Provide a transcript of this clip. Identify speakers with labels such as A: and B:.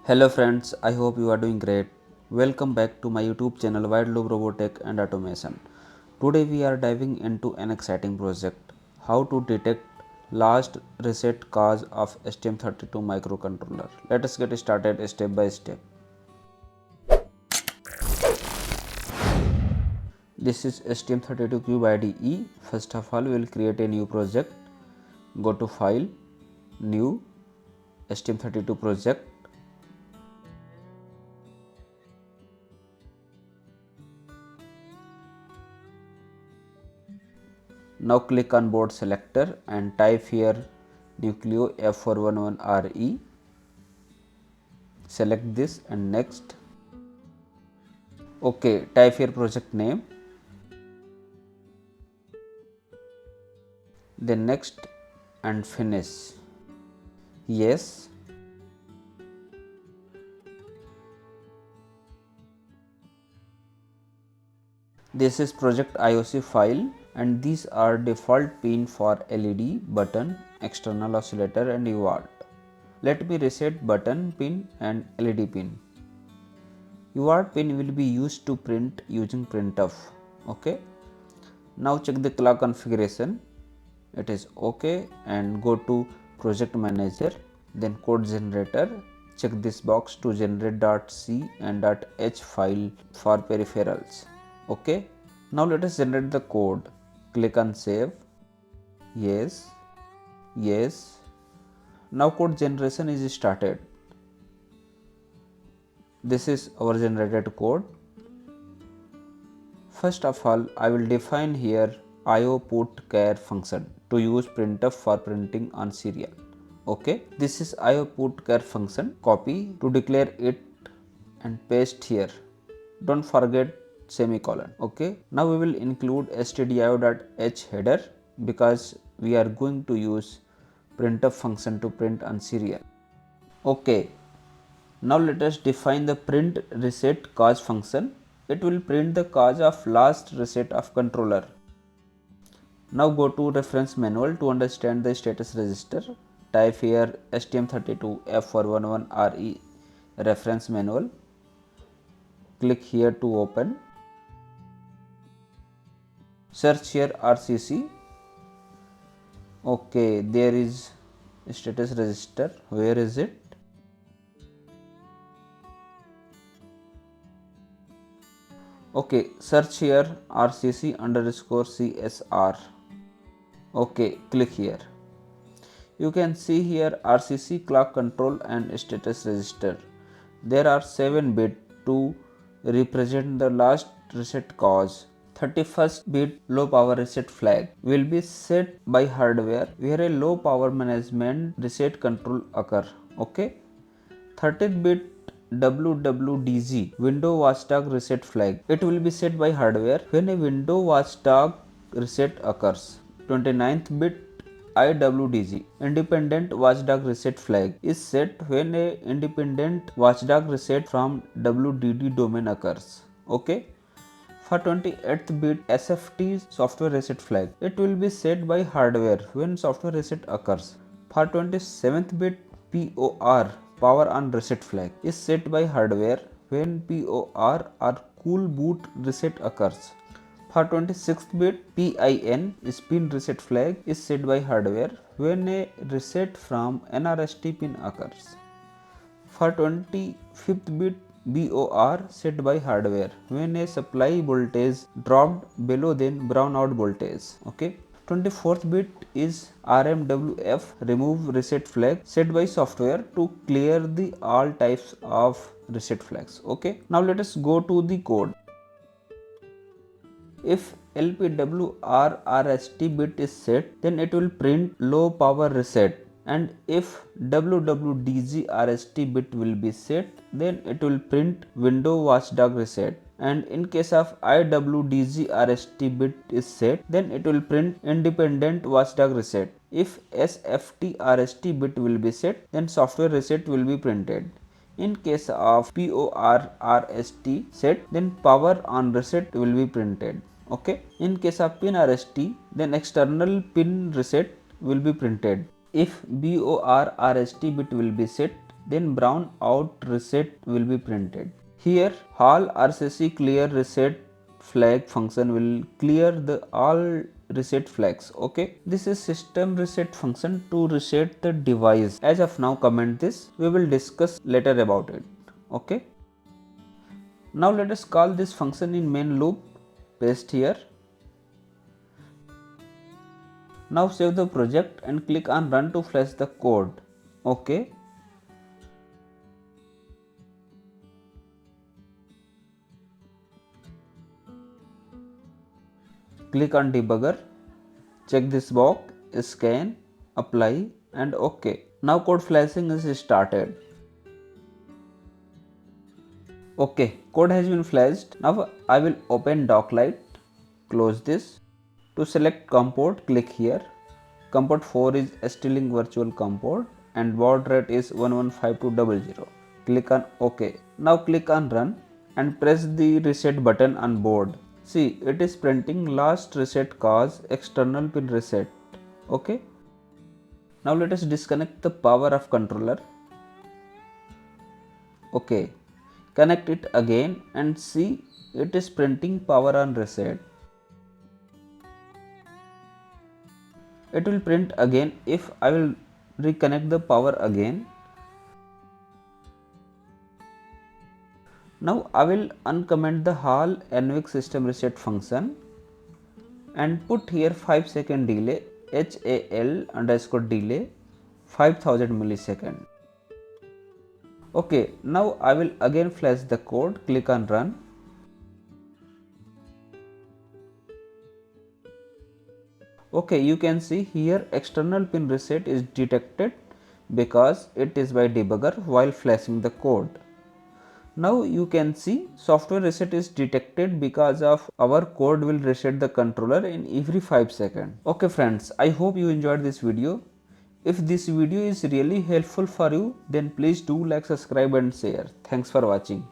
A: Hello friends, I hope you are doing great. Welcome back to my YouTube channel Voidlooprobotech and Automation. Today we are diving into an exciting project, how to detect last reset cause of STM32 microcontroller. Let us get started step by step. This is STM32CubeIDE. First of all, we will create a new project. Go to File, New, STM32 project. Now click on board selector and type here Nucleo F411RE. Select this and next. OK, type here project name. Then next and finish. Yes. This is project IOC file and these are default pin for LED, button, external oscillator and UART. Let me reset button pin and LED pin. UART pin will be used to print using printf. Okay. Now check the clock configuration. It is OK and go to project manager, then code generator. Check this box to generate .c and .h file for peripherals. OK. Now let us generate the code. Click on save. Yes. Yes. Now code generation is started. This is our generated code. First of all, I will define here IO put char function to use printf for printing on serial. Okay, this is IO put char function. Copy to declare it and paste here. Don't forget semicolon. Okay, now we will include stdio.h header because we are going to use printf function to print on serial. Okay, now let us define the print reset cause function. It will print the cause of last reset of controller. Now go to reference manual to understand the status register. Type here STM32 F411RE reference manual. Click here to open. Search here RCC. Okay, there is status register. Where is it? Okay, search here RCC_CSR. Okay, click here. You can see here RCC clock control and status register. There are 7 bits to represent the last reset cause. 31st bit low power reset flag will be set by hardware where a low power management reset control occur. Okay. 30th bit WWDG window watchdog reset flag. It will be set by hardware when a window watchdog reset occurs. 29th bit IWDG independent watchdog reset flag is set when a independent watchdog reset from WDD domain occurs. Okay. For 28th bit SFT software reset flag, it will be set by hardware when software reset occurs. For 27th bit POR power on reset flag is set by hardware when POR or cool boot reset occurs. For 26th bit PIN spin reset flag is set by hardware when a reset from NRST pin occurs. For 25th bit BOR set by hardware when a supply voltage dropped below then brownout voltage. Okay. 24th bit is RMWF remove reset flag set by software to clear the all types of reset flags. Okay. Now let us go to the code. If LPWR/RST bit is set, then it will print low power reset, and if WWDG/RST bit will be set, then it will print window watchdog reset, and in case of IWDG/RST bit is set, then it will print independent watchdog reset. If SFT/RST bit will be set, then software reset will be printed. In case of POR/RST set, then power on reset will be printed. Okay. In case of pin RST, then external pin reset will be printed. If BOR/RST bit will be set, then brown out reset will be printed. Here all RCC clear reset flag function will clear the all reset flags. Okay, this is system reset function to reset the device. As of now, comment this, we will discuss later about it. Okay, now let us call this function in main loop. Paste here. Now save the project and click on run to flash the code. Okay. Click on debugger, check this box, scan, apply and OK. Now code flashing is started. OK, code has been flashed. Now I will open Doclight, close this. To select COM port, click here. COM port 4 is ST-Link virtual COM port and baud rate is 115200. Click on OK. Now click on run and press the reset button on board. See, it is printing last reset cause external pin reset. Okay. Now let us disconnect the power of controller. Okay. Connect it again and see, it is printing power on reset. It will print again if I will reconnect the power again. Now I will uncomment the HAL NVIC system reset function and put here 5-second delay, HAL_delay 5000 millisecond. Okay, now I will again flash the code, click on run. Okay, you can see here external pin reset is detected because it is by debugger while flashing the code. Now you can see software reset is detected because of our code will reset the controller in every 5 seconds. Okay friends, I hope you enjoyed this video. If this video is really helpful for you, then please do like, subscribe and share. Thanks for watching.